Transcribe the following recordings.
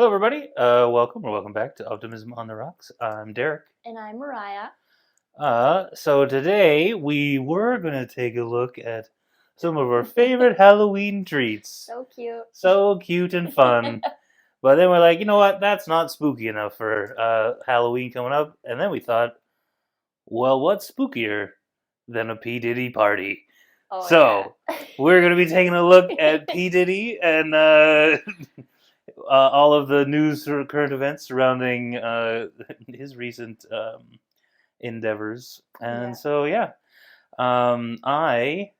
Hello, everybody. Welcome back to Optimism on the Rocks. I'm Derek. And I'm Mariah. So today we were going to take a look at some of our favorite Halloween treats. So cute. So cute and fun. But then we're like, you know what? That's not spooky enough for Halloween coming up. And then we thought, well, what's spookier than a P. Diddy party? Oh, So yeah. we're going to be taking a look at P. Diddy and all of the news or current events surrounding his recent endeavors. And I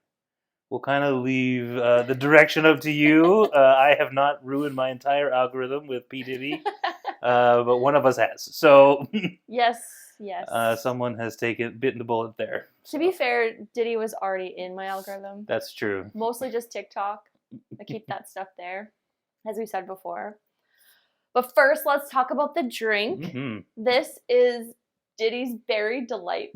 will kind of leave the direction up to you. I have not ruined my entire algorithm with P. Diddy, but one of us has. So yes. Someone has bitten the bullet there. To be fair, Diddy was already in my algorithm. That's true. Mostly just TikTok. I keep that stuff there, as we said before. But first, let's talk about the drink. Mm-hmm. This is Diddy's Berry Delight.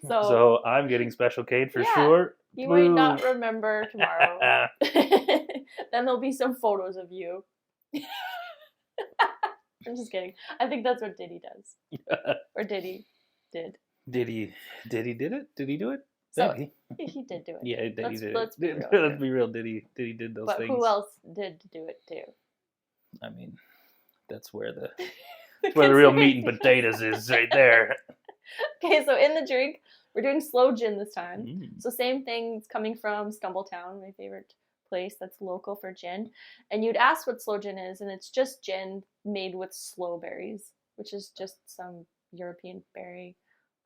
So I'm getting Special K for sure. You might not remember tomorrow. Then there'll be some photos of you. I'm just kidding. I think that's what Diddy does. Or Diddy did. Diddy did it? Did he do it? So, he did do it. Yeah, Diddy did let's it. Let's be real. Diddy did those things. But who else did do it too? I mean, that's where the real meat and potatoes is right there. Okay, so in the drink, we're doing slow gin this time. So same thing, it's coming from Stumbletown, my favorite place that's local for gin. And you'd ask what slow gin is, and it's just gin made with sloe berries, which is just some European berry.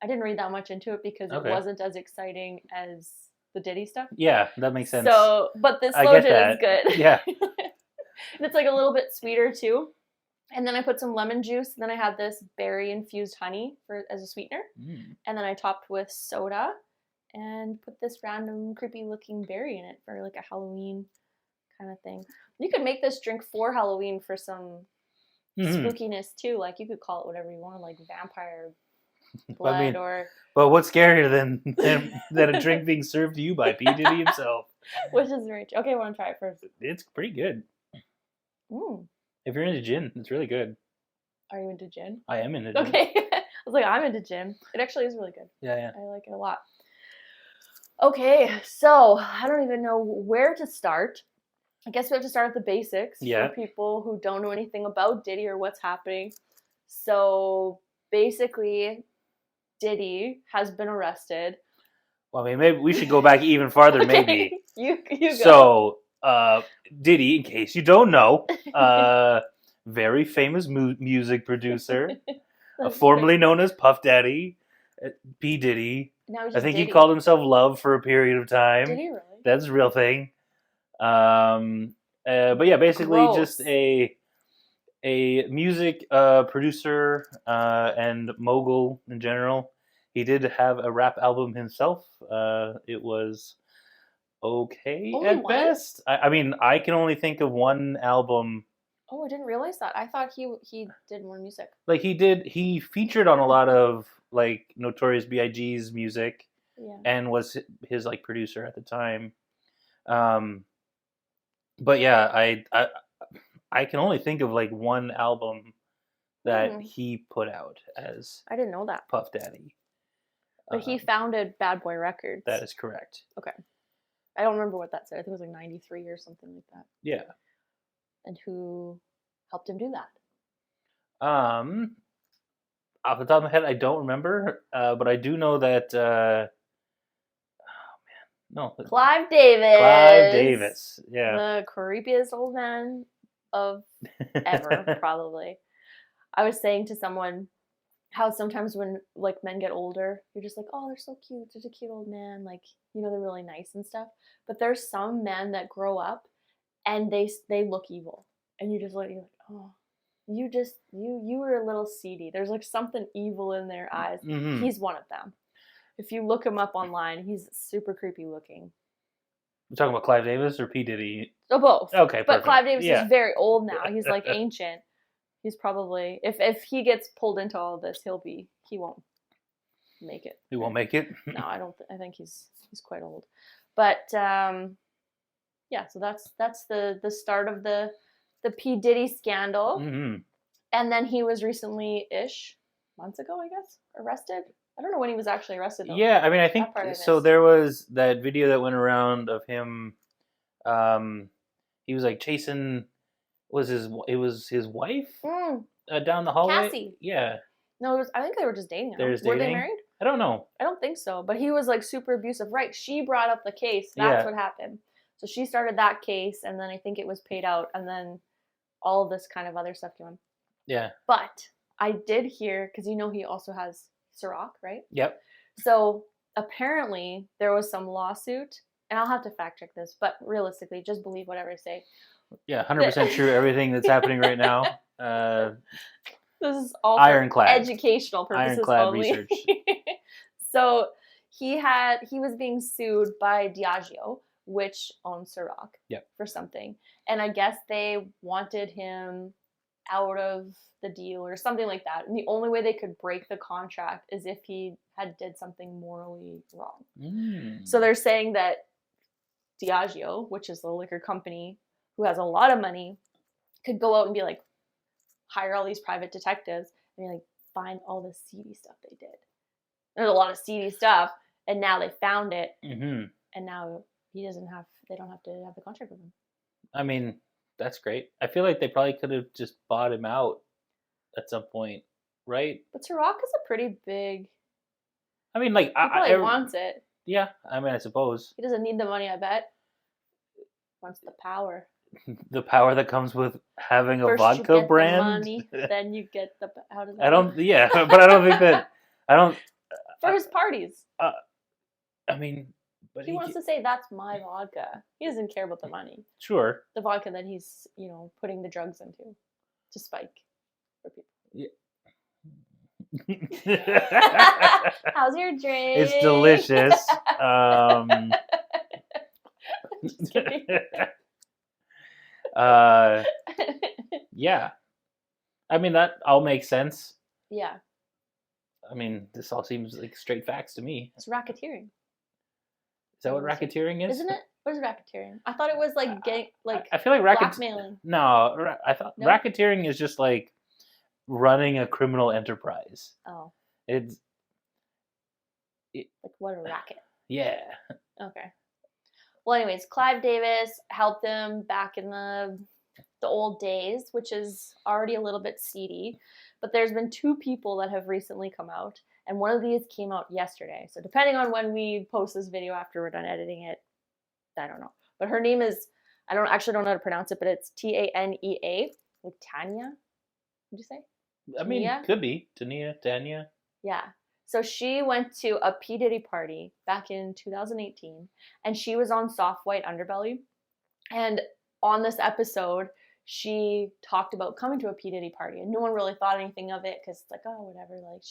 I didn't read that much into it because it wasn't as exciting as the Diddy stuff. Yeah, that makes sense. So, but the slow gin is good. Yeah. And it's like a little bit sweeter too. And then I put some lemon juice. And then I had this berry-infused honey as a sweetener. And then I topped with soda and put this random creepy-looking berry in it for like a Halloween kind of thing. You could make this drink for Halloween for some spookiness too. Like you could call it whatever you want, like vampire blood But what's scarier than a drink being served to you by P. Diddy himself? Which is very true. Okay, I want to try it first. It's pretty good. If you're into gin, it's really good. Are you into gin? I am into gin. Okay. I was like, I'm into gin. It actually is really good. Yeah. I like it a lot. Okay, so I don't even know where to start. I guess we have to start at the basics for people who don't know anything about Diddy or what's happening. So basically, Diddy has been arrested. Well, I mean, maybe we should go back even farther, maybe. You go. So, Diddy, in case you don't know, very famous music producer, formerly known as Puff Daddy, P. Diddy. I think Diddy. he called himself Love for a period of time. Did he really? That's a real thing. But yeah, basically just a music producer and mogul in general. He did have a rap album himself. It was okay at best. I mean, I can only think of one album. Oh, I didn't realize that. I thought he did more music. Like he featured on a lot of like Notorious B.I.G.'s music, and was his like producer at the time. But yeah, I can only think of like one album that he put out as. I didn't know that. Puff Daddy. But he founded Bad Boy Records. That is correct. Okay. I don't remember what that said. I think it was like 93 or something like that. Yeah. And who helped him do that? Off the top of my head, I don't remember. But I do know that. Clive Davis. Clive Davis. Yeah. The creepiest old man of ever, probably. I was saying to someone how sometimes when like men get older, you're just like, oh, they're so cute. There's a cute old man. Like, you know, they're really nice and stuff. But there's some men that grow up and they look evil. And you're like, oh, you were a little seedy. There's like something evil in their eyes. He's one of them. If you look him up online, he's super creepy looking. You're talking about Clive Davis or P. Diddy? Oh, both. Okay, perfect. But Clive Davis is very old now. He's like ancient. He's probably, if he gets pulled into all of this, he won't make it. He won't make it? No, I think he's quite old. But Yeah, so that's the start of the P Diddy scandal. Mm-hmm. And then he was recently-ish, months ago, I guess, arrested. I don't know when he was actually arrested, though. Yeah, I mean, I think so. There was that video that went around of him. He was like chasing. It was his wife down the hallway. Cassie. Yeah. No, I think they were just dating. Were they married? I don't know. I don't think so. But he was like super abusive. Right? She brought up the case. That's what happened. So she started that case, and then I think it was paid out, and then all of this kind of other stuff came on. Yeah. But I did hear, because he also has Ciroc, right? Yep. So apparently there was some lawsuit, and I'll have to fact check this, but realistically, just believe whatever I say. Yeah, 100% true. Everything that's happening right now. This is all ironclad educational purposes ironclad only. Research. So he was being sued by Diageo, which owns Ciroc, for something, and I guess they wanted him out of the deal or something like that. And the only way they could break the contract is if he had did something morally wrong. So they're saying that Diageo, which is the liquor company who has a lot of money, could go out and be like, hire all these private detectives and be like, find all the seedy stuff they did. There's a lot of seedy stuff, and now they found it, and now they don't have to have the contract with him. I mean, that's great. I feel like they probably could have just bought him out at some point, right? But Ciroc is a pretty big. I mean, like, he probably wants it. Yeah, I mean, I suppose he doesn't need the money. I bet. Wants the power. The power that comes with having a First vodka you get brand. The money, then you get the. How does that? I don't. Yeah, but I don't think that. I don't. For his parties. I mean, but he wants to say that's my vodka. He doesn't care about the money. Sure. The vodka that he's, putting the drugs into to spike for people. Yeah. How's your drink? It's delicious. Just kidding. Yeah. I mean, that all makes sense. Yeah. I mean, this all seems like straight facts to me. It's racketeering. Is that what racketeering is? Isn't it? What is racketeering? I thought it was like I feel like blackmailing. No, I thought racketeering is just like running a criminal enterprise. Oh. It's like what a racket. Yeah. Okay. Well, anyways, Clive Davis helped him back in the old days, which is already a little bit seedy. But there's been 2 people that have recently come out, and one of these came out yesterday. So depending on when we post this video after we're done editing it, I don't know. But her name is, I don't know how to pronounce it, but it's Tanea, like Tanya. Would you say? I mean, could be Tanya. Yeah. So she went to a P. Diddy party back in 2018, and she was on Soft White Underbelly. And on this episode, she talked about coming to a P. Diddy party, and no one really thought anything of it because it's like, oh, whatever. Like,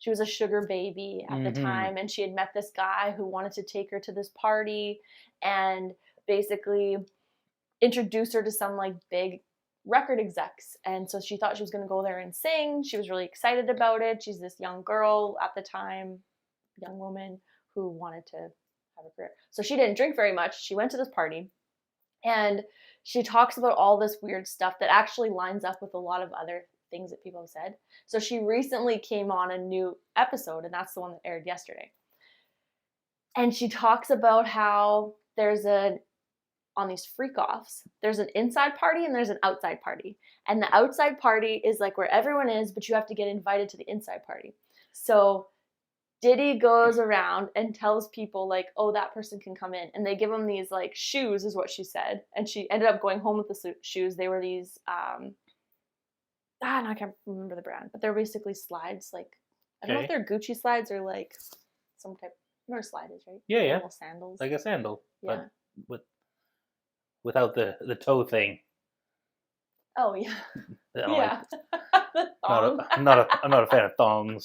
she was a sugar baby at the time, and she had met this guy who wanted to take her to this party and basically introduce her to some like big record execs. And so she thought she was going to go there and sing. She was really excited about it. She's this young girl at the time, young woman who wanted to have a career. So she didn't drink very much. She went to this party, and she talks about all this weird stuff that actually lines up with a lot of other things that people have said. So she recently came on a new episode, and that's the one that aired yesterday. And she talks about how there's on these freak-offs, there's an inside party and there's an outside party. And the outside party is like where everyone is, but you have to get invited to the inside party. So Diddy goes around and tells people like, oh, that person can come in. And they give them these like shoes is what she said. And she ended up going home with the shoes. They were these, I can't remember the brand, but they're basically slides. Like, I don't know if they're Gucci slides or like some type, you know what a slide is, right? Yeah. Little sandals. Like a sandal. Yeah. But without the toe thing. Oh, yeah. Yeah. The thong. I'm not a fan of thongs.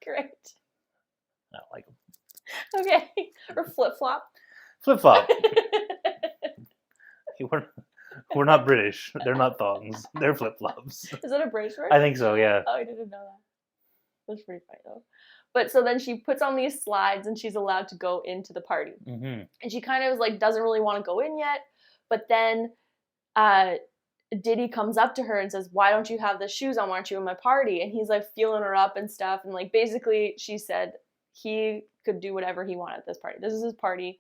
Great. I don't like them. Okay. Or flip-flop. Flip-flop. We're not British. They're not thongs. They're flip-flops. Is that a British word? I think so, yeah. Oh, I didn't know that. That's pretty funny, though. But so then she puts on these slides and she's allowed to go into the party. Mm-hmm. And she kind of is like, doesn't really want to go in yet. But then Diddy comes up to her and says, why don't you have the shoes on? Why aren't you in my party? And he's like feeling her up and stuff. And like basically she said he could do whatever he wanted at this party. This is his party.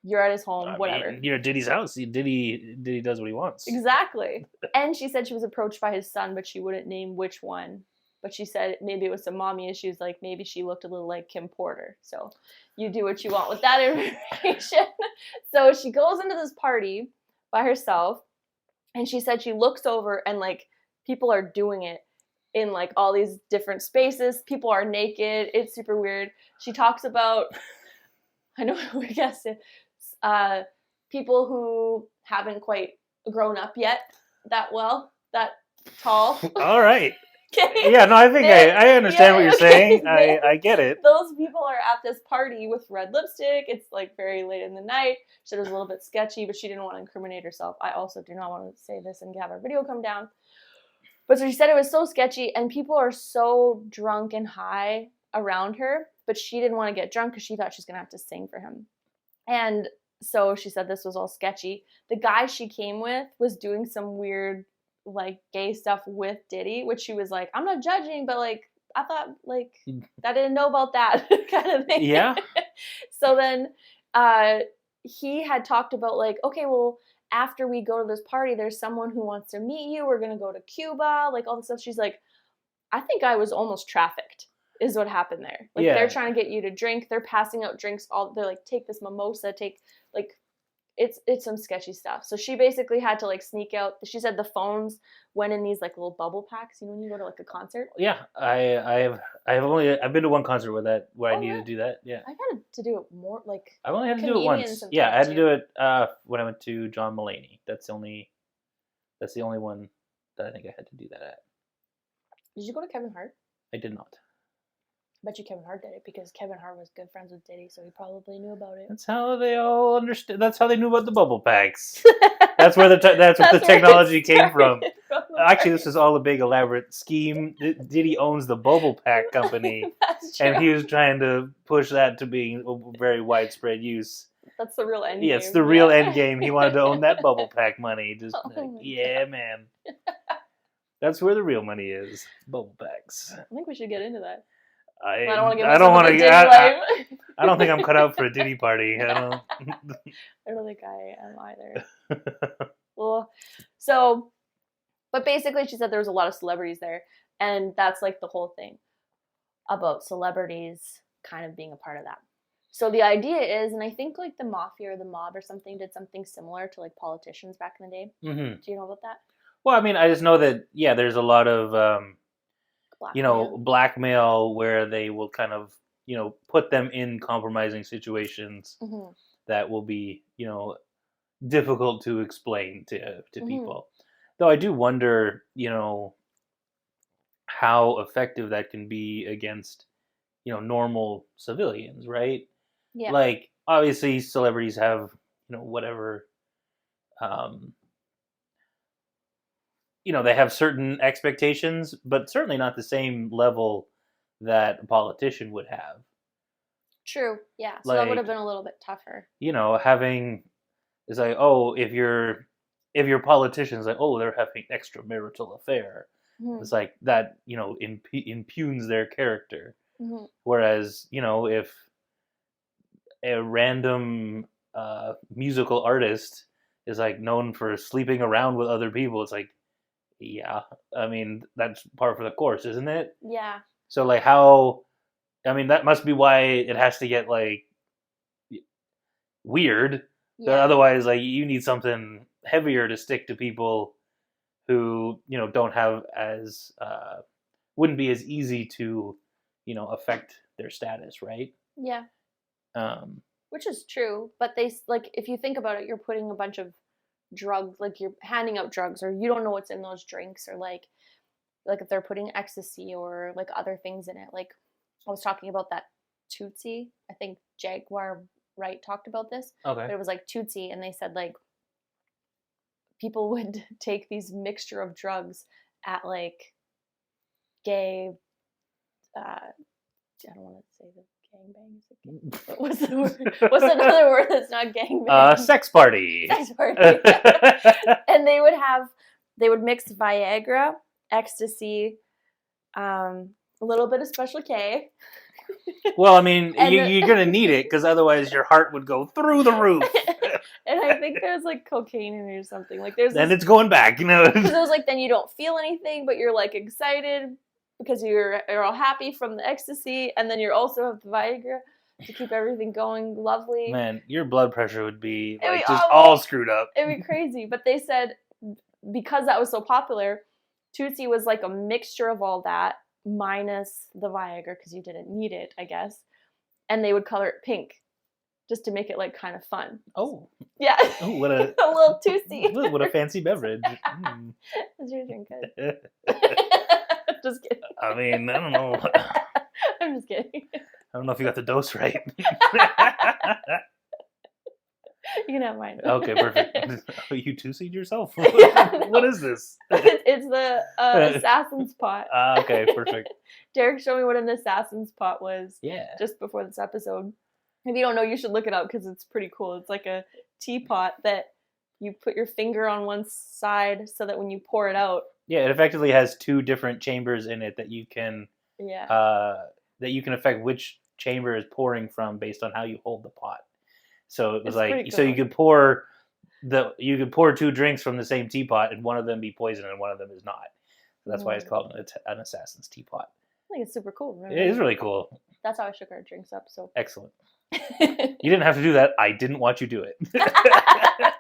You're at his home, whatever. Diddy's house. Diddy does what he wants. Exactly. And she said she was approached by his son, but she wouldn't name which one. But she said maybe it was some mommy issues, like maybe she looked a little like Kim Porter. So you do what you want with that information. So she goes into this party by herself, and she said she looks over and like people are doing it in like all these different spaces. People are naked. It's super weird. She talks about, I know we guessed it, people who haven't quite grown up yet that tall. All right. Okay. Yeah, no, I think I understand what you're saying. I get it. Those people are at this party with red lipstick. It's like very late in the night. She said it was a little bit sketchy, but she didn't want to incriminate herself. I also do not want to say this and have our video come down. But so she said it was so sketchy, and people are so drunk and high around her, but she didn't want to get drunk because she thought she was going to have to sing for him. And so she said this was all sketchy. The guy she came with was doing some weird like gay stuff with Diddy, which she was like, I'm not judging, but like I thought like I didn't know about that kind of thing. Yeah. So then he had talked about like, okay, well, after we go to this party, there's someone who wants to meet you. We're gonna go to Cuba, like all this stuff. She's like, I think I was almost trafficked, is what happened there. Like they're trying to get you to drink. They're passing out drinks. They're like, take this mimosa, take like. It's some sketchy stuff. So she basically had to like sneak out. She said the phones went in these like little bubble packs. You know when you go to like a concert. Yeah, I've been to one concert where I needed to do that. Yeah, I got to do it more like. I've only had to do it once. Yeah, I had to do it when I went to John Mulaney. That's the only one that I think I had to do that at. Did you go to Kevin Hart? I did not. I bet you Kevin Hart did it because Kevin Hart was good friends with Diddy, so he probably knew about it. That's how they all understood. That's how they knew about the bubble packs. That's where the technology came from. Actually, this is all a big elaborate scheme. Diddy owns the bubble pack company, and he was trying to push that to being a very widespread use. That's the real end game. Yeah, it's the real end game. He wanted to own that bubble pack money. Just God. Man. That's where the real money is. Bubble packs. I think we should get into that. I don't want to get. I don't think I'm cut out for a Diddy party. I don't think I am either. Well, so, but basically, she said there was a lot of celebrities there, and that's like the whole thing about celebrities kind of being a part of that. So the idea is, and I think like the mafia or the mob or something did something similar to like politicians back in the day. Mm-hmm. Do you know about that? Well, I mean, I just know that there's a lot of. Blackmail where they will kind of, put them in compromising situations that will be, difficult to explain to people. Though I do wonder, how effective that can be against, normal civilians, right? Yeah. Like, obviously, celebrities have, whatever, they have certain expectations, but certainly not the same level that a politician would have. True. Yeah. So that would have been a little bit tougher. Having is like, oh, if your politician's like, oh, they're having an extramarital affair. Mm-hmm. It's like that, impugns their character. Mm-hmm. Whereas, if a random musical artist is like known for sleeping around with other people, it's like, yeah, I mean, that's par for the course, isn't it? Yeah. So, like, that must be why it has to get, like, weird. Yeah. Otherwise, like, you need something heavier to stick to people who, don't have wouldn't be as easy to, affect their status, right? Yeah. Which is true, but if you think about it, you're putting a bunch of drugs, like you're handing out drugs, or you don't know what's in those drinks, or like if they're putting ecstasy or like other things in it. Like I was talking about that Tootsie. I think Jaguar Wright talked about this. Okay. But it was like Tootsie, and they said like people would take these mixture of drugs at like gay I don't want to say the gangbang. What's the word? What's another word that's not gangbang? Sex party. Sex party. And they would mix Viagra, ecstasy, a little bit of Special K. Well, I mean, you're going to need it because otherwise your heart would go through the roof. And I think there's like cocaine in it or something. Like there's. Then it's going back, you know. Because it was like then you don't feel anything, but you're like excited because you're all happy from the ecstasy, and then you also have the Viagra to keep everything going lovely. Man, your blood pressure would be like just awful. all screwed up. It'd be crazy. But they said because that was so popular, Tootsie was like a mixture of all that minus the Viagra because you didn't need it, I guess. And they would color it pink just to make it like kind of fun. Oh. Yeah. Oh, what a little Tootsie. What a fancy beverage. Mm. Is your drink good? Just kidding. I mean, I don't know. I'm just kidding. I don't know if you got the dose right. You can have mine. Okay, perfect. You two-seed yourself? Yeah, no. What is this? It's the assassin's pot. Okay, perfect. Derek showed me what an assassin's pot was. Yeah. Just before this episode. If you don't know, you should look it up because it's pretty cool. It's like a teapot that you put your finger on one side so that when you pour it out. Yeah, it effectively has two different chambers in it that you can affect which chamber is pouring from based on how you hold the pot. So it was like so you could pour two drinks from the same teapot and one of them be poison and one of them is not. So that's why it's called an assassin's teapot. I think it's super cool. Right? It is really cool. That's how I shook our drinks up. So excellent. You didn't have to do that. I didn't want you to do it.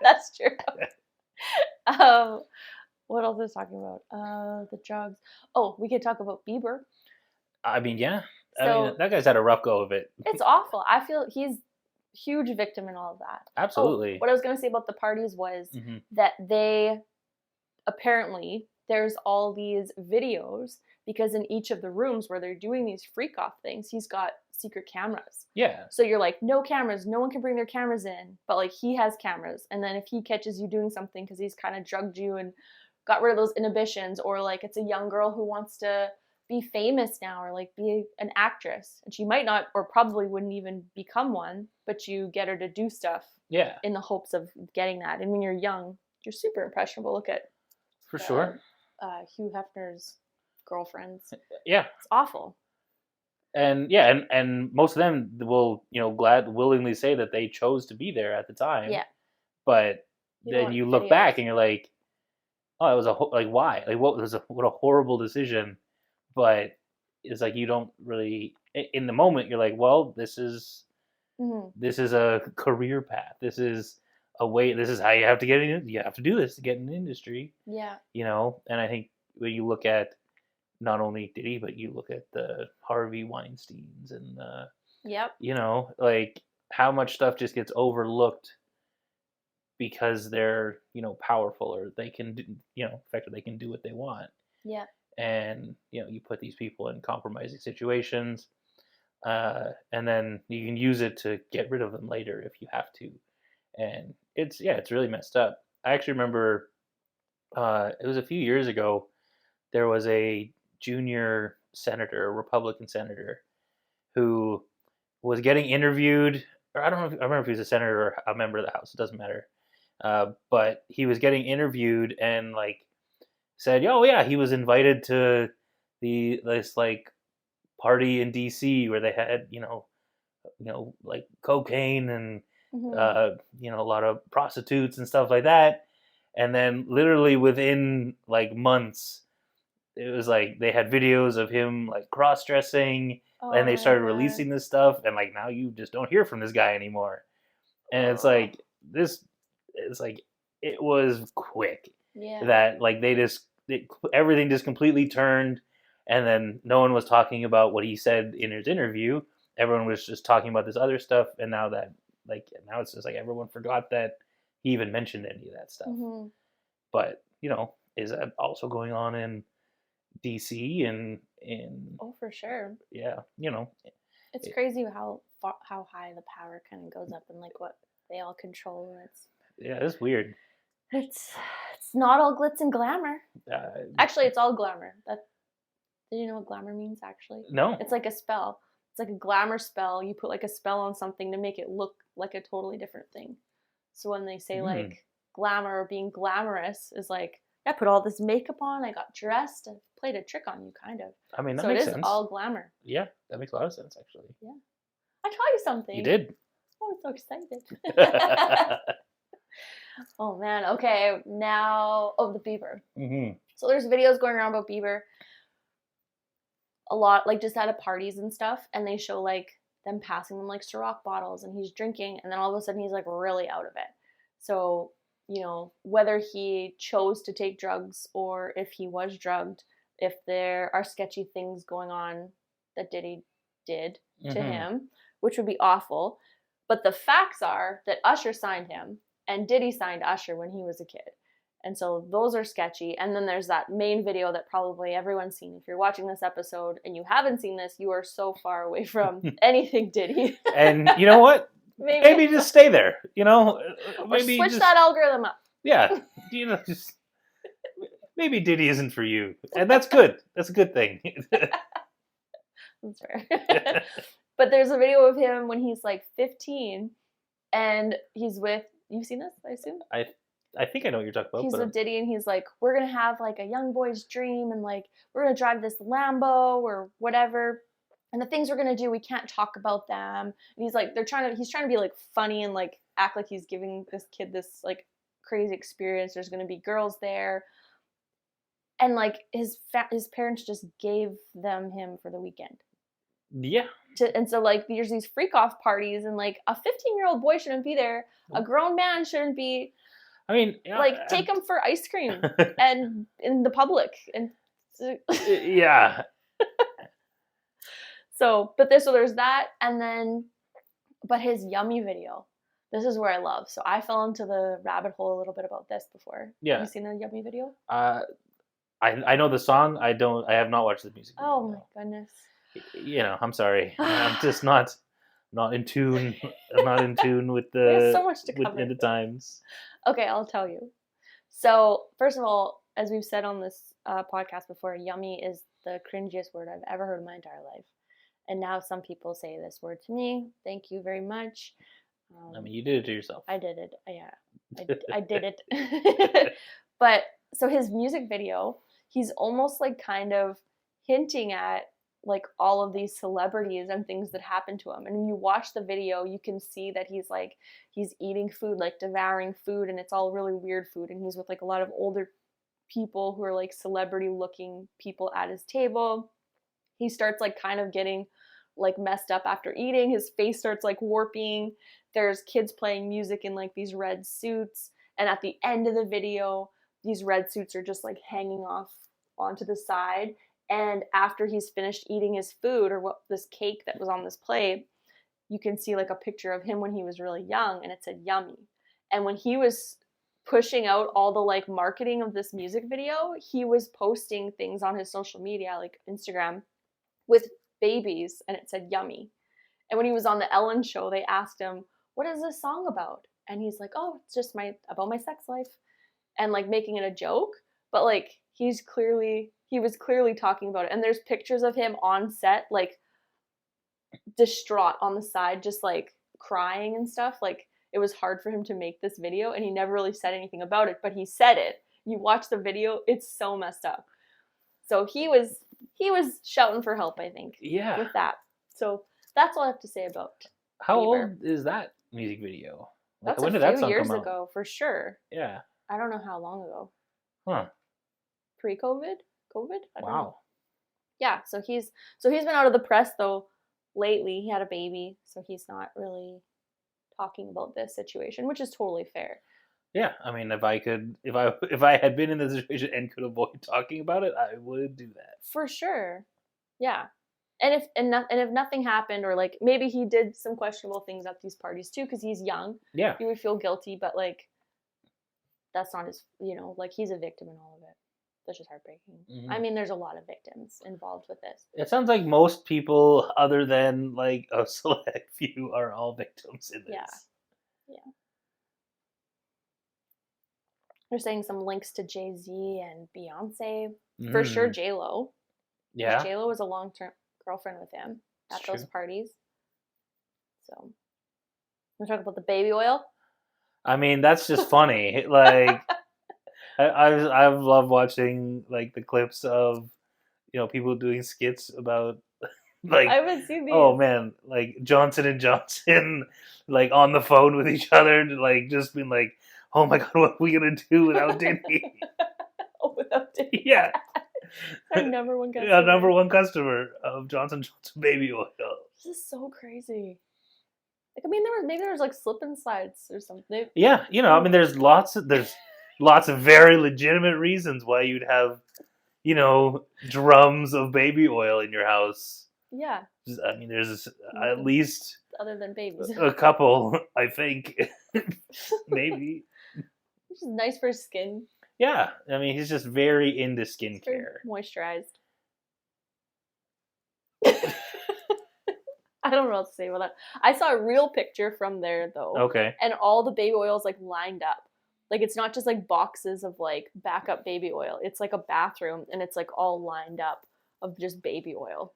That's true. What else was I talking about? The drugs. Oh, we could talk about Bieber. I mean, yeah. So, I mean, that guy's had a rough go of it. It's awful. I feel he's a huge victim in all of that. Absolutely. What I was going to say about the parties was that they apparently there's all these videos because in each of the rooms where they're doing these freak-off things, he's got secret cameras. Yeah. So you're like, no cameras. No one can bring their cameras in. But like he has cameras. And then if he catches you doing something because he's kind of drugged you and got rid of those inhibitions, or like it's a young girl who wants to be famous now or like be an actress and she might not or probably wouldn't even become one, but you get her to do stuff in the hopes of getting that. And when you're young, you're super impressionable. Look at for sure Hugh Hefner's girlfriends. Yeah, it's awful. And and most of them will willingly say that they chose to be there at the time. Yeah, but then you look back and you're like, oh, it was why? Like what a horrible decision. But it's like you don't really in the moment you're like, well, this is a career path. This is a way. This is how you have to get in. You have to do this to get in the industry. Yeah, And I think when you look at not only Diddy, but you look at the Harvey Weinsteins and like how much stuff just gets overlooked because they're powerful or they can do, effectively they can do what they want. Yeah. And you put these people in compromising situations, and then you can use it to get rid of them later if you have to. And it's really messed up. I actually remember it was a few years ago. There was a junior senator, a Republican senator, who was getting interviewed. Or I remember if he was a senator or a member of the House. It doesn't matter. But he was getting interviewed and said, "Oh yeah, he was invited to this party in DC where they had like cocaine and a lot of prostitutes and stuff like that." And then literally within months, it was they had videos of him cross-dressing, and they started releasing this stuff, and now you just don't hear from this guy anymore. And it's it was quick. Yeah. That everything just completely turned, and then no one was talking about what he said in his interview. Everyone was just talking about this other stuff, and now that now it's just everyone forgot that he even mentioned any of that stuff. Mm-hmm. But is that also going on in DC and in? Oh, for sure. Yeah, it's crazy how high the power kind of goes up and what they all control. It's weird. It's not all glitz and glamour. Actually, it's all glamour. Did you know what glamour means? Actually, no. It's like a spell. it's like a glamour spell. You put like a spell on something to make it look like a totally different thing. So when they say like glamour or being glamorous is like, I put all this makeup on, I got dressed, and played a trick on you, kind of. I mean, that so makes it is sense. all glamour. Yeah, that makes a lot of sense, actually. Yeah. I taught you something. You did. Oh, I'm so excited. Oh, man. Okay, now, the Bieber. Mm-hmm. So there's videos going around about Bieber a lot, like just at parties and stuff, and they show like them passing them like Ciroc bottles, and he's drinking, and then all of a sudden he's like really out of it. So, you know, whether he chose to take drugs or if he was drugged, if there are sketchy things going on that Diddy did to him, which would be awful. But the facts are that Usher signed him and Diddy signed Usher when he was a kid. And so those are sketchy. And then there's that main video that probably everyone's seen. If you're watching this episode and you haven't seen this, you are so far away from anything Diddy. And you know what? Maybe just stay there. You know, maybe switch that algorithm up. Yeah, you know, just maybe Diddy isn't for you, and that's good. That's a good thing. That's fair. But there's a video of him when he's like 15, and he's with. You've seen this, I assume. I think I know what you're talking about. He's with Diddy, and he's like, we're gonna have like a young boy's dream, and like we're gonna drive this Lambo or whatever. And the things we're gonna do, we can't talk about them. And he's like, he's trying to be like funny and like act like he's giving this kid this like crazy experience. There's gonna be girls there, and like his parents just gave him for the weekend. Yeah. And so like there's these freak-off parties, and like a 15-year-old boy shouldn't be there. A grown man shouldn't be. I mean, like take him for ice cream and in the public and. Yeah. So there's that, and then, but his Yummy video, this is where I love. So I fell into the rabbit hole a little bit about this before. Yeah. Have you seen the Yummy video? I know the song. I have not watched the music video. Oh my goodness. You know, I'm sorry. I'm just not in tune. I'm not in tune with the. There's so much to cover. With the times. Okay, I'll tell you. So first of all, as we've said on this podcast before, yummy is the cringiest word I've ever heard in my entire life. And now some people say this word to me. Thank you very much. I mean, you did it to yourself. I did it. Yeah, I did it. But so his music video, he's almost like kind of hinting at like all of these celebrities and things that happen to him. And when you watch the video, you can see that he's eating food, like devouring food, and it's all really weird food. And he's with like a lot of older people who are like celebrity looking people at his table. He starts like kind of getting like messed up after eating. His face starts like warping. There's kids playing music in like these red suits. And at the end of the video, these red suits are just like hanging off onto the side. And after he's finished eating his food, or this cake that was on this plate, you can see like a picture of him when he was really young, and it said yummy. And when he was pushing out all the like marketing of this music video, he was posting things on his social media, like Instagram, with babies, and it said yummy. And when he was on the Ellen show, they asked him, what is this song about? And he's like, oh, it's just about my sex life, and like making it a joke. But like he was clearly talking about it. And there's pictures of him on set, like distraught on the side, just like crying and stuff. Like it was hard for him to make this video, and he never really said anything about it, but he said it. You watch the video, it's so messed up. So he was shouting for help, I think. Yeah. With that. So that's all I have to say about How Bieber. old is that music video? Like, That's when a did that few song years come out? ago, for sure. Yeah. I don't know how long ago. Huh. Pre-COVID? COVID? I don't know. Wow. Yeah, so he's been out of the press though lately. He had a baby, so he's not really talking about this situation, which is totally fair. Yeah, I mean, if I had been in this situation and could avoid talking about it, I would do that. For sure. Yeah. And if nothing happened, or like maybe he did some questionable things at these parties too, because he's young. Yeah. He would feel guilty, but like that's not his, like he's a victim in all of it. That's just heartbreaking. Mm-hmm. I mean, there's a lot of victims involved with this. It sounds like most people, other than like a select few, are all victims in this. Yeah. They're saying some links to Jay-Z and Beyonce. For sure, J-Lo. Yeah. J-Lo was a long-term girlfriend with him. at those parties. So, we're talking about the baby oil. I mean, that's just funny. Like, I've loved watching like the clips of people doing skits about like I haven't seen these. oh man, like Johnson and Johnson like on the phone with each other, like just being like, oh my god, what are we gonna do without Diddy? Without Diddy. Yeah. Our number one customer. Yeah, number one customer of Johnson Johnson baby oil. This is so crazy. Like, I mean, there was like slip and slides or something. Yeah, I mean, there's lots of very legitimate reasons why you'd have, drums of baby oil in your house. Yeah. I mean, there's at least other than babies, a couple, I think, maybe. Which is nice for skin. Yeah, I mean, he's just very into skincare. Moisturized. I don't know what to say about that. I saw a real picture from there though. Okay. And all the baby oils like lined up. Like it's not just like boxes of like backup baby oil. It's like a bathroom and it's like all lined up of just baby oil.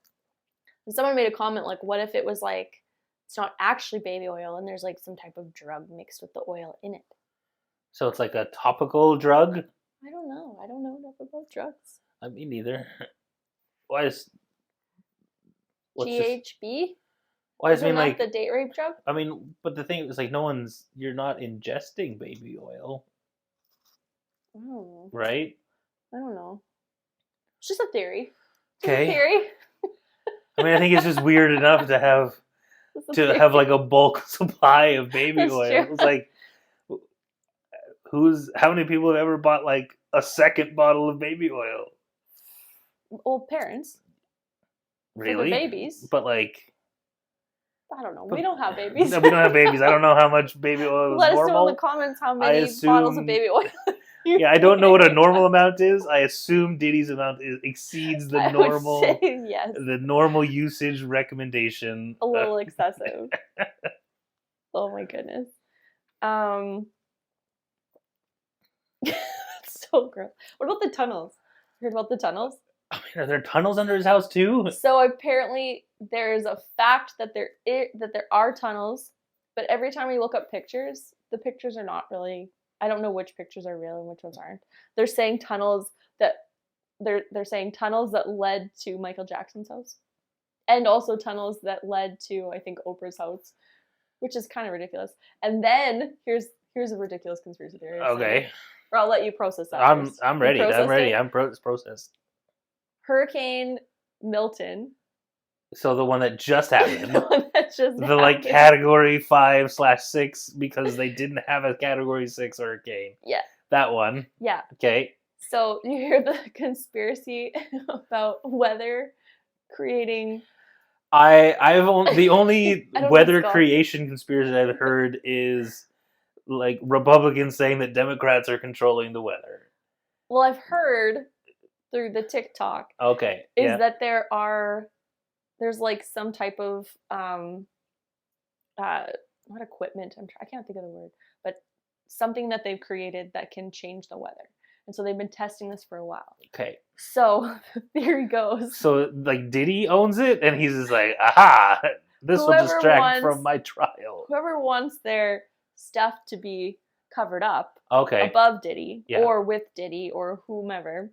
And someone made a comment like, what if it was like, it's not actually baby oil and there's like some type of drug mixed with the oil in it? So it's like a topical drug? I don't know. I don't know enough about drugs. Me neither. Why is... GHB? Why is it like the date rape drug? I mean, but the thing is, like, you're not ingesting baby oil. Oh. Right? I don't know. It's just a theory. Okay. Theory. I mean, I think it's just weird enough to have have like a bulk supply of baby oil. True. It's like, how many people have ever bought like a second bottle of baby oil? Old parents. Really? For their babies. But like, I don't know. We don't have babies. No, we don't have babies. I don't know how much baby oil is Let normal. us know in the comments how many bottles of baby oil. Yeah, I don't know what a normal amount is. I assume Diddy's amount exceeds the normal. I would say yes. The normal usage recommendation. A little excessive. Oh my goodness. That's so gross. What about the tunnels? You heard about the tunnels? I mean, are there tunnels under his house too? So apparently there's a fact that there are tunnels, but every time we look up pictures, the pictures are not really. I don't know which pictures are real and which ones aren't. They're saying tunnels that led to Michael Jackson's house, and also tunnels that led to I think Oprah's house, which is kind of ridiculous. And then here's a ridiculous conspiracy theory. Okay. Or I'll let you process that. I'm ready. I'm ready. I'm processed. Hurricane Milton. So the one that just happened. The one that just happened. Like category 5/6 because they didn't have a category 6 hurricane. Yeah. That one. Yeah. Okay. So you hear the conspiracy about weather creating. The only weather creation conspiracy I've heard is like Republicans saying that Democrats are controlling the weather. Well, I've heard through the TikTok. Okay. Is that there's like some type of not equipment. I can't think of the word, but something that they've created that can change the weather. And so they've been testing this for a while. Okay. So there he goes. So like Diddy owns it, and he's just like, aha, this will distract from my trial. Whoever wants their stuff to be covered up, okay, above Diddy or with Diddy or whomever.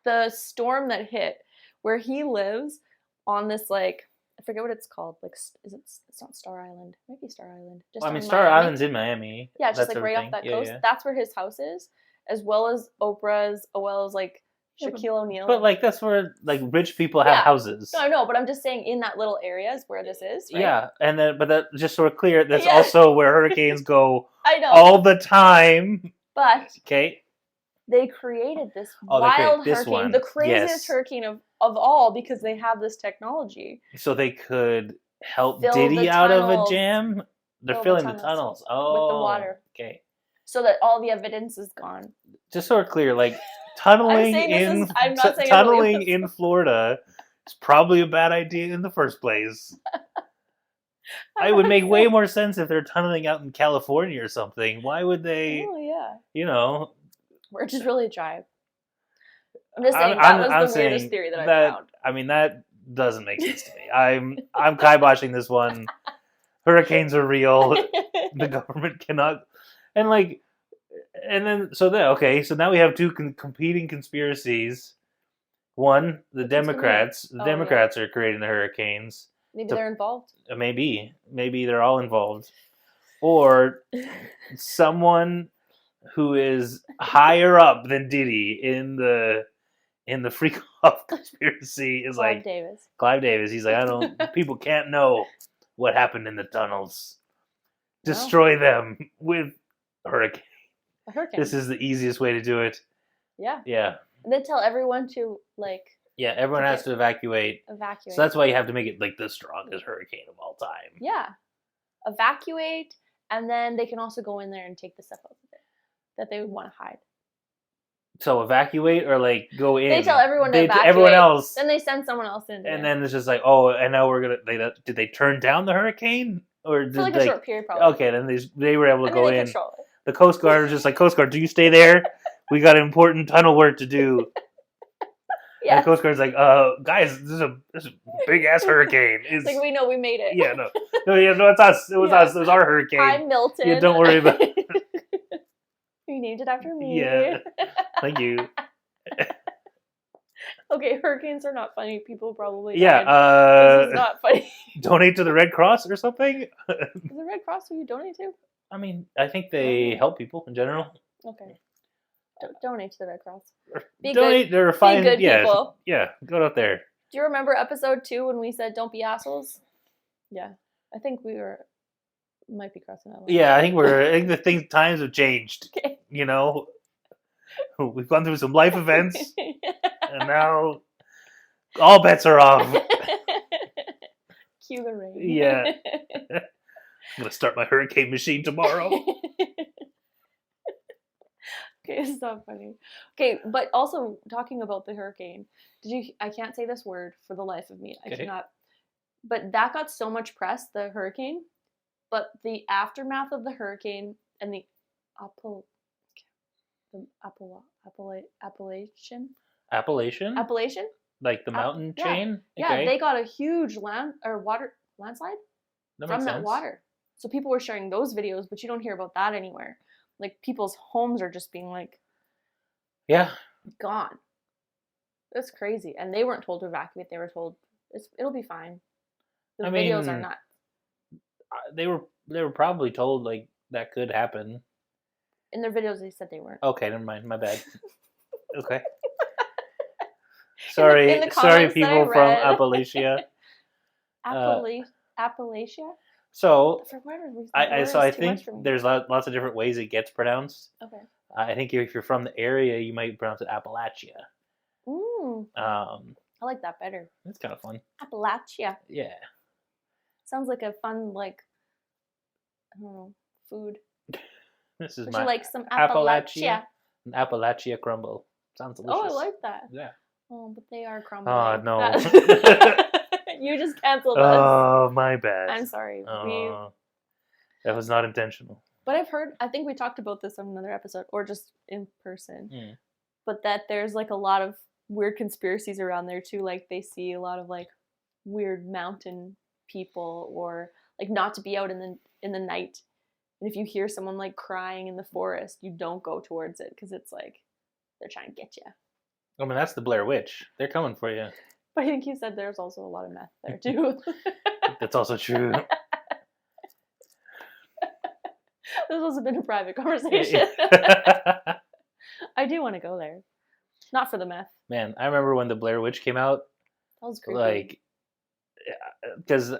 The storm that hit where he lives on this like I forget what it's called. Like, it's not Star Island. It might be Star Island. Just Star Island's in Miami. Yeah, just like right off that coast. Yeah. That's where his house is, as well as Oprah's, as well as like Shaquille O'Neal. But like that's where like rich people have houses. No, I know, but I'm just saying in that little area is where this is. Right? Yeah, and then but that just sort of clear. That's also where hurricanes go. I know all the time. But okay. They created this wild hurricane, the craziest hurricane of all, because they have this technology. So they could help Diddy out of a jam? They're filling the tunnels. Oh. With the water. Okay. So that all the evidence is gone. Just so we're clear, like, tunneling in Florida is probably a bad idea in the first place. It would make way more sense if they're tunneling out in California or something. Why would they, Where it's just really dry. I'm just saying that was the weirdest theory that I found. I mean, that doesn't make sense to me. I'm kiboshing this one. Hurricanes are real. The government cannot, and like, and then so now we have two competing conspiracies. One, the Democrats are creating the hurricanes. Maybe they're involved. Maybe they're all involved, or someone who is higher up than Diddy in the Freak-off conspiracy is Clive Davis. Clive Davis. He's like, people can't know what happened in the tunnels. Destroy them with a hurricane. This is the easiest way to do it. Yeah. Yeah. And then tell everyone to Yeah, everyone has to evacuate. So that's why you have to make it the strongest hurricane of all time. Yeah. Evacuate, and then they can also go in there and take the stuff out of it that they would want to hide. So evacuate or go in. They tell everyone to evacuate. Everyone else. Then they send someone else in. And then it's just and now we're gonna. Did they turn down the hurricane or did for a short period? Probably. Okay, then they were able to go in. Control it. The Coast Guard was just like, Coast Guard, do you stay there? We got important tunnel work to do. Yeah. And the Coast Guard's like, guys, this is a big ass hurricane. It's we know we made it. Yeah, no, it's us. It was us. It was our hurricane. I'm Milton. Yeah, don't worry about it. You named it after me. Yeah. Thank you. Okay, hurricanes are not funny. People probably died. This is not funny. Donate to the Red Cross or something? Is the Red Cross who you donate to? I mean, I think they help people in general. Okay. Donate to the Red Cross. Donate. They're fine. Be good people. Yeah, go out there. Do you remember episode 2 when we said don't be assholes? Yeah. I think might be crossing that line. Yeah, I think the times have changed. Okay. We've gone through some life events, and now all bets are off. Cue the rain. Yeah. I'm gonna start my hurricane machine tomorrow. Okay, it's not funny. Okay, but also talking about the hurricane, I can't say this word for the life of me. I cannot. But that got so much press, the hurricane. But the aftermath of the hurricane and the Appalachian? Like the mountain chain? Yeah, okay. They got a huge landslide from that water. So people were sharing those videos, but you don't hear about that anywhere. People's homes are just being gone. That's crazy. And they weren't told to evacuate. They were told it'll be fine. The videos are not. They were probably told that could happen. In their videos, they said they weren't. Okay, never mind. My bad. Okay. Sorry, people from Appalachia. Appalachia. So, for whatever reason, I think there's lots of different ways it gets pronounced. Okay. I think if you're from the area, you might pronounce it Appalachia. Ooh. I like that better. It's kind of fun. Appalachia. Yeah. Sounds like a fun, I don't know, food. This is Would you like some Appalachia? An Appalachia crumble. Sounds delicious. Oh, I like that. Yeah. Oh, but they are crumbling. Oh, no. You just canceled us. Oh, my bad. I'm sorry. That was not intentional. But I think we talked about this on another episode, or just in person, but that there's a lot of weird conspiracies around there too. They see a lot of weird mountain people, or not to be out in the night. And if you hear someone crying in the forest, you don't go towards it because it's they're trying to get you. I mean, that's the Blair Witch. They're coming for you. But I think you said there's also a lot of meth there too. That's also true. This was a bit of a private conversation. I do want to go there. Not for the meth. Man, I remember when the Blair Witch came out. That was creepy. Because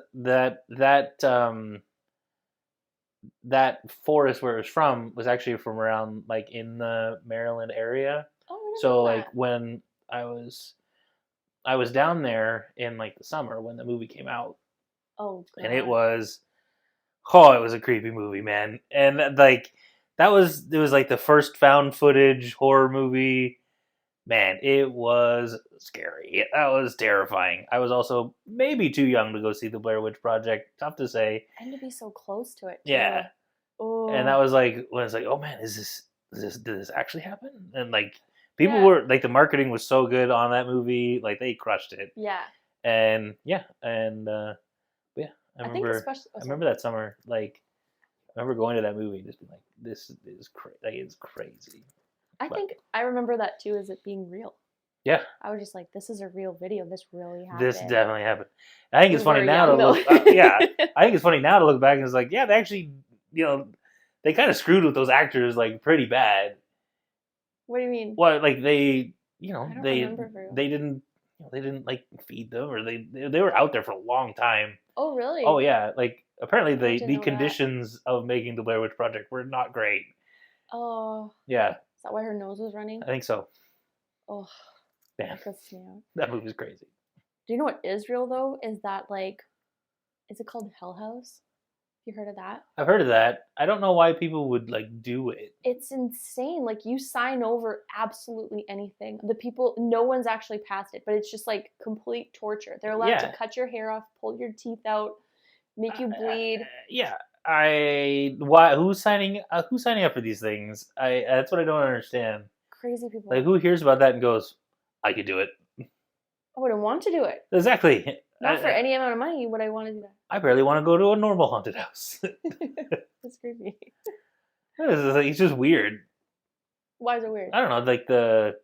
that forest where it was from was actually from around in the Maryland area. Oh, so when I was down there in the summer when the movie came out. Oh, God. And it was a creepy movie, man. And it was the first found footage horror movie. Man, it was scary. That was terrifying. I was also maybe too young to go see the Blair Witch Project. Tough to say. And to be so close to it, too. Yeah. Oh. And that was when it's oh man, did this actually happen? And people were the marketing was so good on that movie. They crushed it. Yeah. And yeah, and yeah, I I think remember. especially. I remember that summer. Like, I remember going to that movie and just being like, "This is like it's crazy." I But think I remember that too as it being real. yeah, I was just like, this is a real video. This really happened. this definitely happened. I think We it's funny were now to young, though. look. Yeah, I think it's funny now to look back and it's like, yeah, they actually, they kind of screwed with those actors like pretty bad. What do you mean? Well, like they, I don't remember very well. they didn't like feed them, or they were out there for a long time. Oh, really? Oh yeah, like apparently didn't the know that. conditions of making the Blair Witch Project were not great. Oh. Yeah, Is that why her nose was running? I think so. Oh, Man, that grosses me out. that movie's crazy. Do you know what is real though? Is that like, is it called Hell House? You heard of that? I've heard of that. I don't know why people would like do it. It's insane. Like you sign over absolutely anything. The people, no one's actually passed it, but it's just like complete torture. They're allowed to cut your hair off, pull your teeth out, make you bleed. Yeah. Who's signing up for these things? That's what I don't understand. Crazy people. Like, who hears about that and goes, I could do it. I wouldn't want to do it. Exactly. Not for any amount of money would I want to do that. I barely want to go to a normal haunted house. That's creepy. It's just weird. Why is it weird? I don't know, like the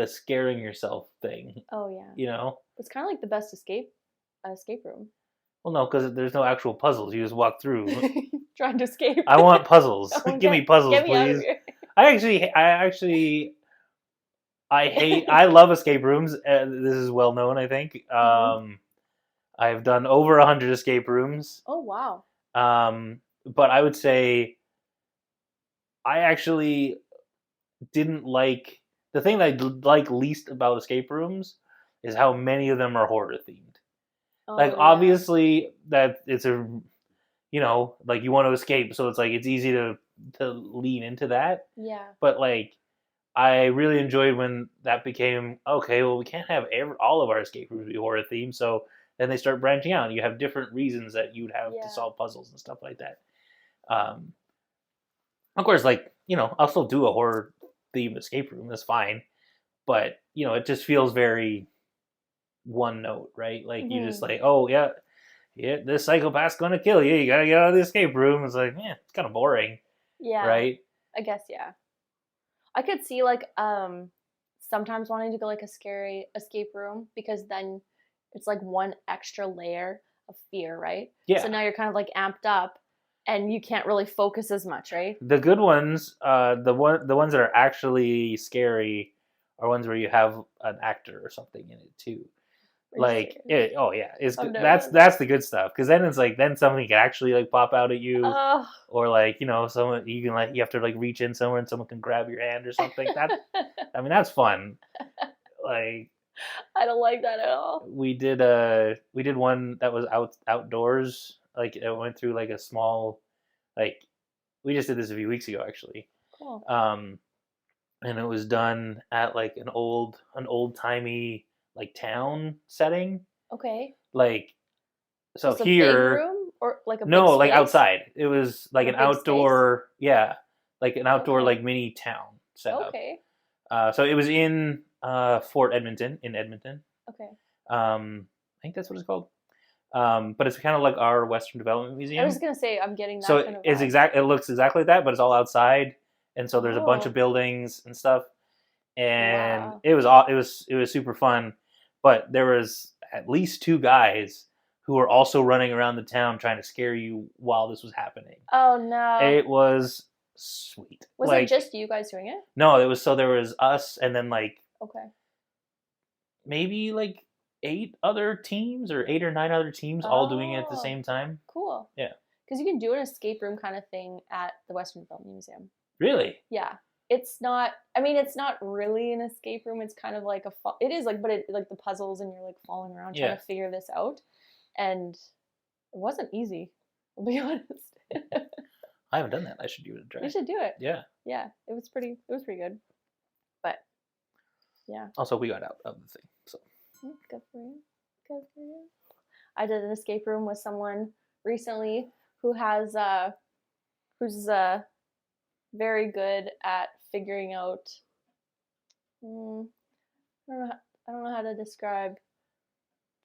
scaring yourself thing. Oh yeah. You know? It's kind of like the best escape room. Well, no, because there's no actual puzzles. You just walk through. Trying to escape. I want puzzles. Oh, Give me puzzles, get me out of please. here. I hate. I love escape rooms. This is well known, I think. I've done over 100 escape rooms. Oh wow. But I would say I actually didn't like the thing that I like least about escape rooms is how many of them are horror themed. Oh, Like yeah. obviously that it's a like you want to escape, so it's like it's easy to lean into that. Yeah. But like I really enjoyed when that became okay. Well, we can't have all of our escape rooms be horror themed, so then they start branching out. You have different reasons that you'd have to solve puzzles and stuff like that. Of course, like I'll still do a horror themed escape room. That's fine, but it just feels very one note, right? Like you just like, oh yeah, this psychopath's gonna kill you. You gotta get out of the escape room. It's like, it's kind of boring. Yeah. Right. I guess yeah. I could see like sometimes wanting to go like a scary escape room because then it's like one extra layer of fear, right? Yeah. So now you're kind of like amped up and you can't really focus as much, right? The good ones, the ones that are actually scary are ones where you have an actor or something in it too. Like that's the good stuff, because then it's like something can actually like pop out at you, or like someone you can like you have to like reach in somewhere and someone can grab your hand or something. That's fun. Like I don't like that at all. We did one that was outdoors. Like it went through like a small, like we just did this a few weeks ago actually. Cool. And it was done at like an old timey like town setting. Okay. Like so just here, a big room or like a no, big like space? outside. It was like an outdoor, like an outdoor Okay. like mini town setup. Okay. So it was in Fort Edmonton, Okay. I think that's what it's called. But it's kind of like our Western Development Museum. I was gonna say I'm getting that. So kind of it looks exactly like that, but it's all outside, and so there's a bunch of buildings and stuff, and it was super fun. But there was at least 2 guys who were also running around the town trying to scare you while this was happening. Oh no! It was sweet. Was it just you guys doing it? No, it was there was us and then like maybe like 8 other teams or 8 or 9 other teams all doing it at the same time. Cool. Yeah. Because you can do an escape room kind of thing at the Western Development Museum. Really? Yeah. It's not. I mean, it's not really an escape room. It's kind of like it is like, but it like the puzzles and you're like falling around trying to figure this out, and it wasn't easy. I'll be honest. I haven't done that. I should give it a try. You should do it. Yeah. Yeah, it was pretty good, but yeah. Also, we got out of the thing, so. Good for you. Good for you. I did an escape room with someone recently who has who's very good at figuring out. I don't know how to describe.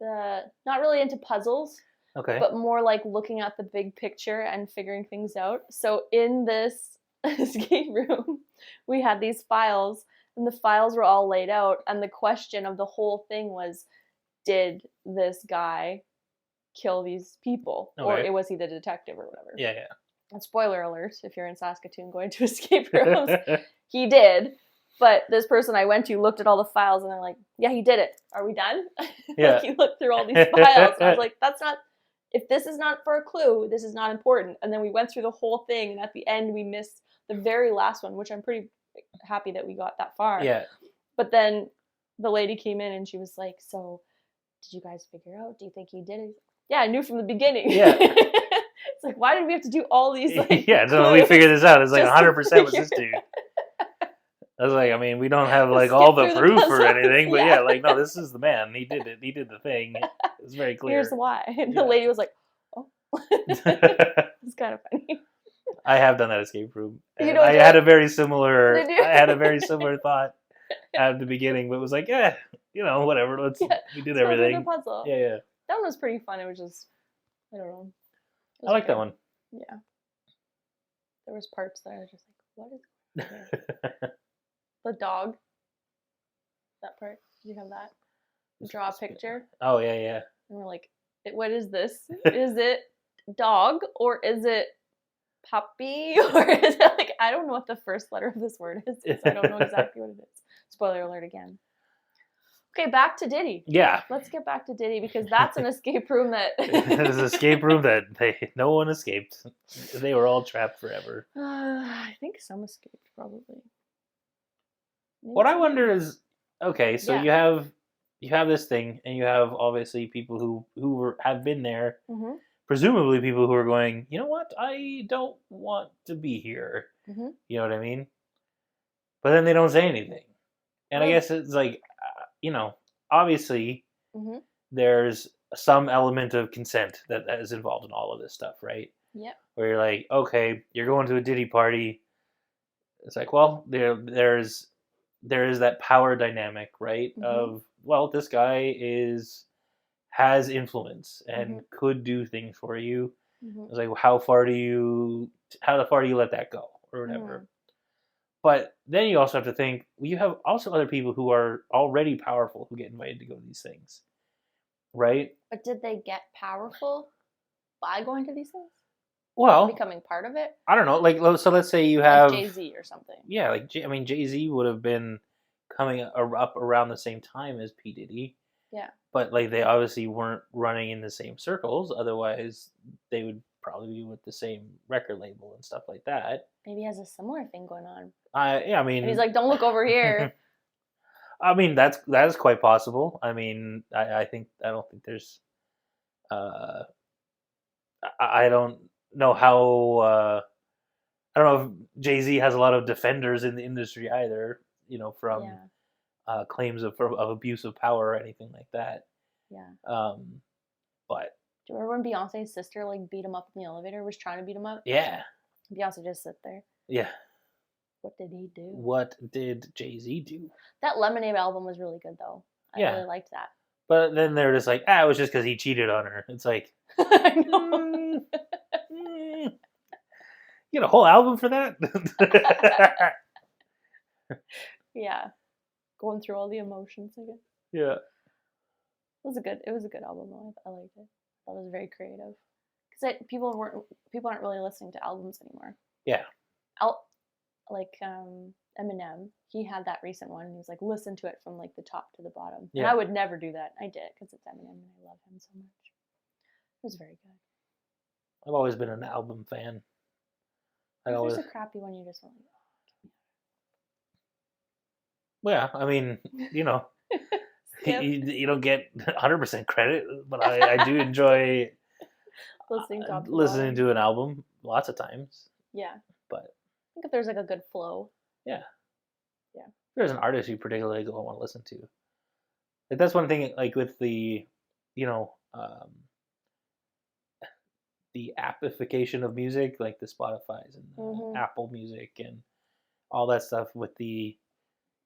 not really into puzzles, Okay. but more like looking at the big picture and figuring things out. So in this escape room, we had these files, and the files were all laid out, and the question of the whole thing was, did this guy kill these people? Okay. Or was he the detective or whatever? Yeah, yeah. And spoiler alert, if you're in Saskatoon going to escape rooms, he did. But this person I went to looked at all the files and they're like, yeah, he did it. Are we done? Yeah. Like, he looked through all these files. And I was like, that's not, if this is not for a clue, this is not important. And then we went through the whole thing. And at the end, we missed the very last one, which I'm pretty happy that we got that far. Yeah. But then the lady came in and she was like, so did you guys figure out? Do you think he did it? Yeah, I knew from the beginning. Yeah. It's like, why did we have to do all these? Like, yeah, so we figured this out. It's like 100% was figure- this dude. I was like, I mean, we don't have like all the proof or anything, but yeah, like, no, this is the man. He did it. He did the thing. It's very clear. Here's why. And Yeah. the lady was like, oh. It's kind of funny. I have done that escape room. You And don't I do had it? a very similar. Did you? I had a very similar thought at the beginning, but it was like, yeah, you know, whatever. We did Let's go through everything. the puzzle. Yeah, yeah. That one was pretty fun. It was just, I don't know. It was I like that good. one. Yeah. There was parts that I was just like, what is going on here? The dog. That part. Did you have that? Draw a picture. Oh yeah, yeah. And we're like, what is this? Is it dog or is it puppy? Or is it like, I don't know what the first letter of this word is because I don't know exactly what it is. Spoiler alert again. Okay, back to Diddy. Yeah. Let's get back to Diddy because that's an escape room that... It's an escape room that no one escaped. They were all trapped forever. I think some escaped, probably. Maybe What I some wonder didn't. is, okay, so Yeah. you have this thing, and you have obviously people who have been there, Mhm. presumably people who are going, you know what, I don't want to be here. Mhm. You know what I mean? But then they don't say anything, and I Well- guess it's like, you know, obviously Mhm. there's some element of consent that is involved in all of this stuff, right? Yep. Where you're like, okay, you're going to a Diddy party. It's like, well, there is that power dynamic, right? Mhm. Of, well, this guy has influence and could do things for you. Mhm. It's like, how far do you let that go or whatever? Mhm. But then you also have to think, you have also other people who are already powerful who get invited to go to these things, right? But did they get powerful by going to these things? Well, Becoming part of it? I don't know. Like, so let's say you Like have Jay-Z or something. Yeah, like I mean, Jay-Z would have been coming up around the same time as P. Diddy. Yeah. But like they obviously weren't running in the same circles. Otherwise, they would probably be with the same record label and stuff like that. Maybe he has a similar thing going on. I mean, And he's like, don't look over here. I mean, that is quite possible. I mean, I don't think there's. I don't know how. I don't know if Jay-Z has a lot of defenders in the industry either. You know, from Yeah. claims of abuse of power or anything like that. Yeah. But Do you remember when Beyonce's sister like beat him up in the elevator? Was trying to beat him up? yeah, Beyonce just sit there. yeah. What did he do? What did Jay-Z do? That Lemonade album was really good though. I Yeah. really liked that. But then they're just like, it was just because he cheated on her. It's like, I know. you get a whole album for that? Yeah. Going through all the emotions, I guess. Yeah. It was a good album though. I liked it. I thought it was very creative. Because people aren't really listening to albums anymore. Yeah. Eminem, he had that recent one and he was like, listen to it from like the top to the bottom. Yeah. And I would never do that. I did because it's Eminem and I love him so much. It was very good. I've always been an album fan. If there's a crappy one, you just want Yeah, I mean, you know, Skip. you don't get 100% credit, but I do enjoy listening top to listening bottom. to an album lots of times. Yeah. But I think if there's like a good flow. yeah. Yeah. If there's an artist you particularly don't want to listen to. Like that's one thing, like with the, you know, the appification of music, like the Spotify's and Apple Music and all that stuff with the,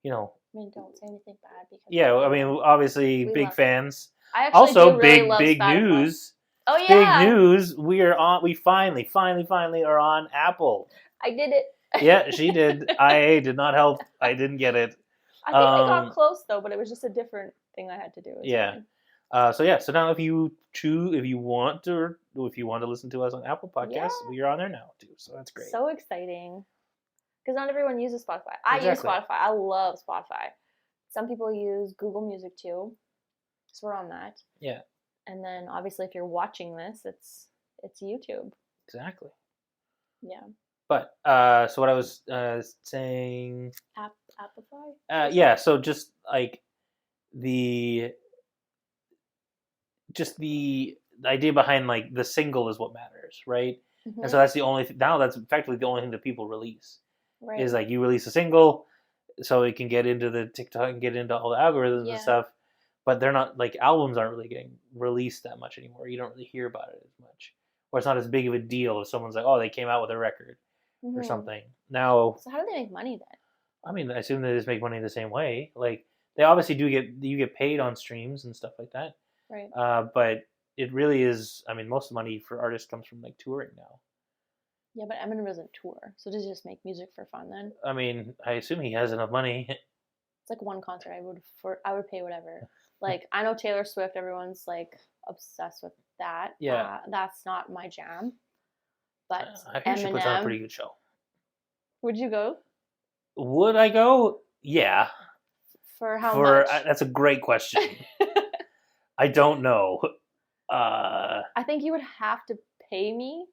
I mean, don't say anything bad because Yeah, I mean, obviously, we big love it. fans. I actually Also, do really love big Spotify. news. Oh Big yeah, news. We finally are on Apple. I did it. Yeah, she did. I did not help. I didn't get it. I think I got close though, but it was just a different thing I had to do. Yeah. So now if you want to listen to us on Apple Podcasts, we are on there now too. So that's great. So exciting. Because not everyone uses Spotify. I use Spotify. I love Spotify. Some people use Google Music too. So we're on that. Yeah. And then obviously if you're watching this, it's YouTube. Exactly. Yeah. But so what I was saying. Appleify. Yeah. So just like the idea behind like the single is what matters, right? Mm-hmm. And so that's the only now that's effectively the only thing that people release. Right. Is like you release a single, so it can get into the TikTok and get into all the algorithms and stuff. But they're not like albums aren't really getting released that much anymore. You don't really hear about it as much, or it's not as big of a deal if someone's like, oh, they came out with a record or something. Now, so how do they make money then? I mean, I assume they just make money the same way. Like they obviously you get paid on streams and stuff like that. Right. But it really is. I mean, most of the money for artists comes from like touring now. Yeah, but Eminem doesn't tour, so does he just make music for fun then? I mean, I assume he has enough money. It's like one concert I would pay whatever. Like I know Taylor Swift, everyone's like obsessed with that. Yeah, that's not my jam. But I think Eminem, she puts on a pretty good show. Would you go? Would I go? Yeah. For how much? That's a great question. I don't know. I think you would have to pay me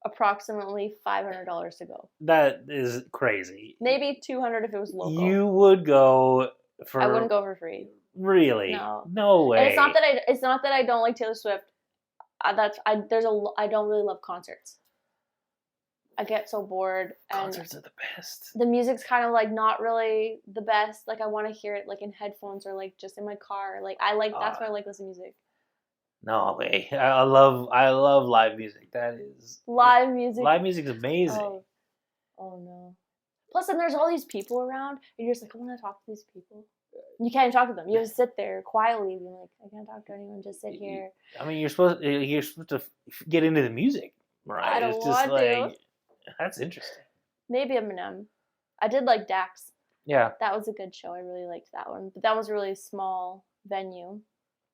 approximately $500 to go. That is crazy. Maybe $200 if it was local. You would go for? I wouldn't go for free. Really? No way. And it's not that I don't like Taylor Swift. I don't really love concerts. I get so bored. Concerts are the best. The music's kind of like not really the best. Like I want to hear it like in headphones or like just in my car. Like that's why I like listening to music. No way. I love live music. That is live music. Live music's amazing. Oh no. Plus then there's all these people around and you're just like, I want to talk to these people. You can't talk to them. You just sit there quietly and you're like, I can't talk to anyone, just sit here. I mean you're supposed to get into the music, right? I don't want to. That's interesting. Maybe Eminem. I did like Dax. Yeah. That was a good show. I really liked that one. But that was a really small venue.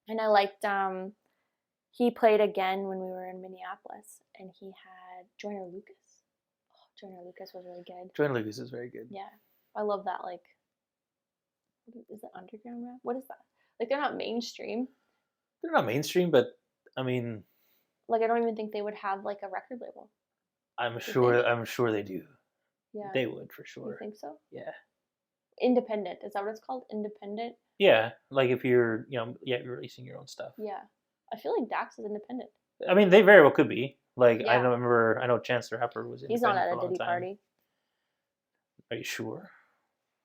And I liked he played again when we were in Minneapolis and he had Joyner Lucas. Oh, Joyner Lucas was really good. Joyner Lucas is very good. Yeah. I love that like is it underground rap? What is that? Like they're not mainstream. They're not mainstream, but I mean like I don't even think they would have like a record label. I'm sure they do. Yeah. They would for sure. You think so? Yeah. Independent. Is that what it's called? Independent? Yeah. Like if you're, you're releasing your own stuff. Yeah. I feel like Dax is independent. I mean, they very well could be. Like, yeah. I know Chance the Rapper was independent. He's not at a Diddy party. Are you sure?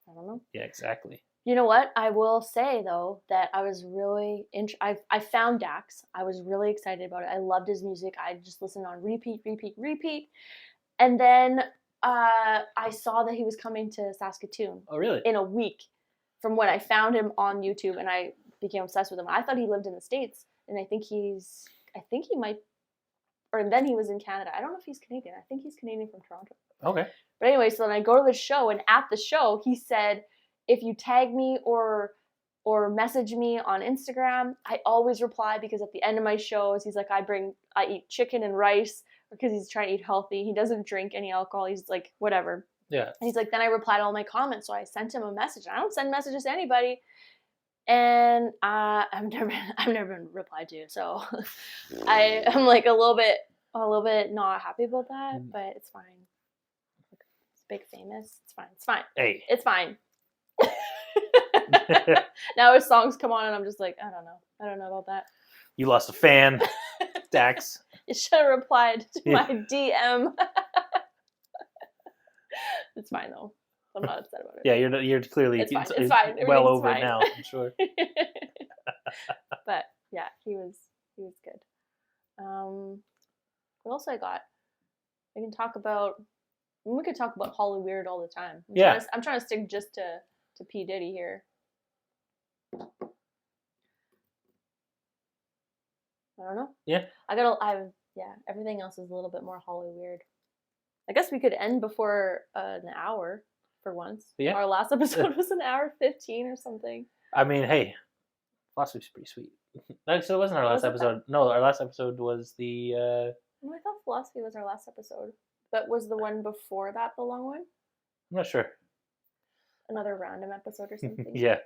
I don't know. Yeah, exactly. You know what? I will say, though, that I was really... I found Dax. I was really excited about it. I loved his music. I just listened on repeat. And then I saw that he was coming to Saskatoon. Oh, really? In a week. From when I found him on YouTube, and I became obsessed with him. I thought he lived in the States, and I think he might... Or then he was in Canada. I don't know if he's Canadian. I think he's Canadian from Toronto. Okay. But anyway, so then I go to the show, and at the show, he said... If you tag me or message me on Instagram, I always reply because at the end of my shows, he's like, I eat chicken and rice because he's trying to eat healthy. He doesn't drink any alcohol. He's like, whatever. Yeah. And he's like, then I reply to all my comments. So I sent him a message. I don't send messages to anybody. And I've never been replied to. So I'm like a little bit not happy about that, but it's fine. It's big famous. It's fine. Hey. It's fine. Now his songs come on and I'm just like, I don't know about that. You lost a fan, Dax. You should have replied to my DM. It's fine though. I'm not upset about it. Yeah, you're clearly it's fine. Well over it now, I'm sure. But yeah, he was good. What else I got? I can talk about We could talk about Holly Weird all the time. I'm trying to stick just to P. Diddy here. I don't know. Yeah. Everything else is a little bit more Holly Weird. I guess we could end before an hour for once. Yeah. Our last episode was an hour 15 or something. I mean, hey, philosophy's pretty sweet. So it wasn't our last episode. No, our last episode was the... I thought philosophy was our last episode. But was the one before that the long one? I'm not sure. Another random episode or something? Yeah.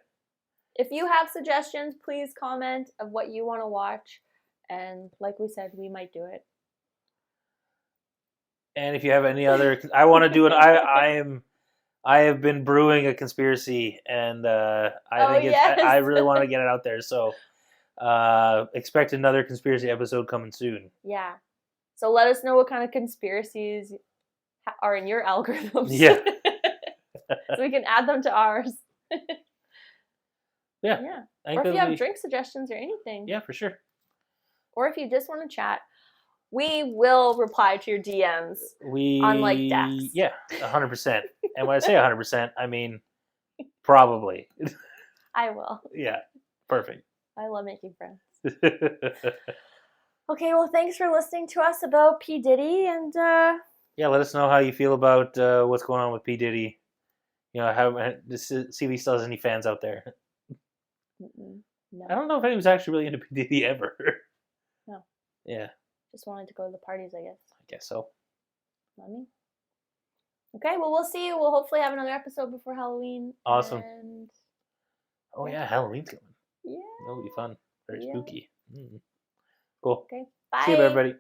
If you have suggestions, please comment of what you want to watch. And like we said, we might do it. And if you have any other... I want to do it. I have been brewing a conspiracy, and I really want to get it out there. So expect another conspiracy episode coming soon. Yeah. So let us know what kind of conspiracies are in your algorithms. Yeah. So we can add them to ours. Yeah. Or if you have drink suggestions or anything. Yeah, for sure. Or if you just want to chat, we will reply to your DMs. Unlike Dax. Yeah, 100%. And when I say 100%, I mean probably. I will. Yeah, perfect. I love making friends. Okay, well, thanks for listening to us about P. Diddy, and yeah, let us know how you feel about what's going on with P. Diddy. See if he still has any fans out there. No. I don't know if anyone's actually really into P. Diddy ever. No. Yeah. Just wanted to go to the parties, I guess. I guess so. Not me. Okay, well, we'll see you. We'll hopefully have another episode before Halloween. Awesome. And... Oh, yeah, Halloween's coming. Yeah. That'll be fun. Very spooky. Cool. Okay, bye. See you, everybody.